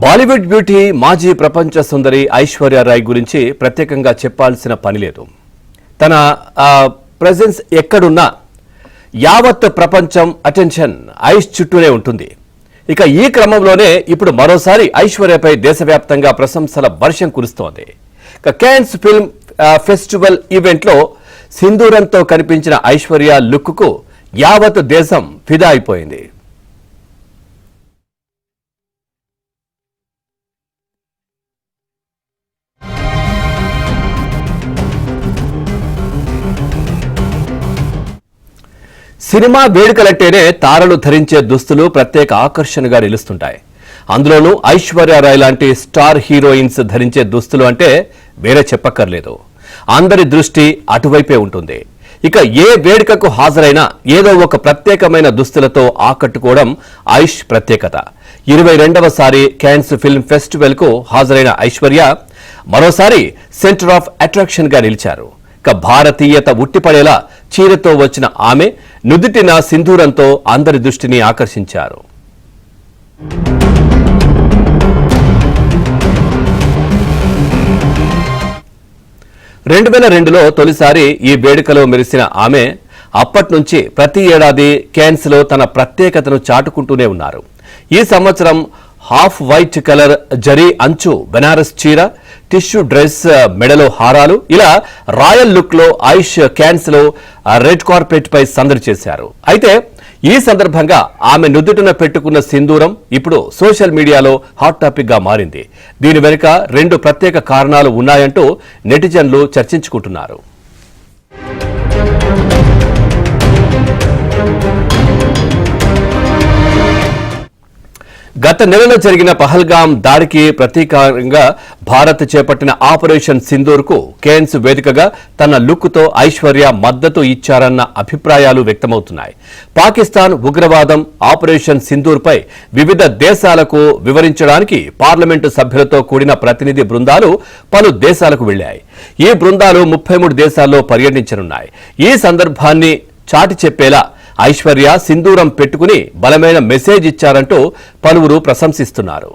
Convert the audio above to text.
Bollywood beauty మాజీ ప్రపంచ సుందరి ఐశ్వర్య రాయ్ గురించి ప్రత్యేకంగా చెప్పాల్సిన పని లేదు. తన ప్రెజెన్స్ ఎక్కడున్నా యావత్ ప్రపంచం అటెన్షన్ ఐష్ చుట్టూనే ఉంటుంది. ఇక ఈ క్రమంలోనే ఇప్పుడు మరోసారి ఐశ్వర్యపై దేశవ్యాప్తంగా ప్రశంసల వర్షం కురుస్తోంది. కాన్స్ ఫిల్మ్ ఫెస్టివల్ ఈవెంట్లో సింధూరంతో కనిపించిన ఐశ్వర్య లుక్కు యావత్ దేశం ఫిదా అయిపోయింది. సినిమా వేడుకలంటేనే తారలు ధరించే దుస్తులు ప్రత్యేక ఆకర్షణగా నిలుస్తుంటాయి. అందులోనూ ఐశ్వర్య రాయ్ లాంటి స్టార్ హీరోయిన్స్ ధరించే దుస్తులు అంటే వేరే చెప్పక్కర్లేదు. అందరి దృష్టి అటువైపే ఉంటుంది. ఇక ఏ వేడుకకు హాజరైనా ఏదో ఒక ప్రత్యేకమైన దుస్తులతో ఆకట్టుకోవడం ఐష్ ప్రత్యేకత. 22వసారి కాన్స్ ఫిల్మ్ ఫెస్టివల్ కు హాజరైన ఐశ్వర్య మరోసారి సెంటర్ ఆఫ్ అట్రాక్షన్ గా నిలిచారు. భారతీయత ఉట్టిపడేలా చీరతో వచ్చిన ఆమె నుదుటిన సింధూరంతో అందరి దృష్టిని ఆకర్షించారు. లో తొలిసారి ఈ వేడుకలో మెరిసిన ఆమె అప్పట్నుంచి ప్రతి ఏడాది కాన్స్ లో తన ప్రత్యేకతను చాటుకుంటూనే ఉన్నారు. ఈ సంవత్సరం హాఫ్ వైట్ కలర్ జరీ అంచు బెనారస్ చీర, టిష్యూ డ్రెస్, మెడలో హారాలు, ఇలా రాయల్ లుక్ లో ఐష్ కాన్స్ లో రెడ్ కార్పెట్ పై సందడి చేశారు. అయితే ఈ సందర్భంగా ఆమె నుదుటిన పెట్టుకున్న సింధూరం ఇప్పుడు సోషల్ మీడియాలో హాట్ టాపిక్ గా మారింది. దీని వెనుక 2 ప్రత్యేక కారణాలు ఉన్నాయంటూ నెటిజన్లు చర్చించుకుంటున్నారు. గత నెలలో జరిగిన పహల్గాం దాడికి ప్రతీకారంగా భారత్ చేపట్టిన ఆపరేషన్ సింధూర్ కు కాన్స్ వేదికగా తన లుక్ తో ఐశ్వర్య మద్దతు ఇచ్చారన్న అభిప్రాయాలు వ్యక్తమవుతున్నాయి. పాకిస్తాన్ ఉగ్రవాదం, ఆపరేషన్ సింధూర్ పై వివిధ దేశాలకు వివరించడానికి పార్లమెంటు సభ్యులతో కూడిన ప్రతినిధి బృందాలు పలు దేశాలకు వెళ్లాయి. ఈ బృందాలు 33 దేశాల్లో పర్యటించనున్నాయి. ఈ సందర్భాన్ని చాటి చెప్పేలా ఐశ్వర్య సింధూరం పెట్టుకుని బలమైన మెసేజ్ ఇచ్చారంటూ పలువురు ప్రశంసిస్తున్నారు.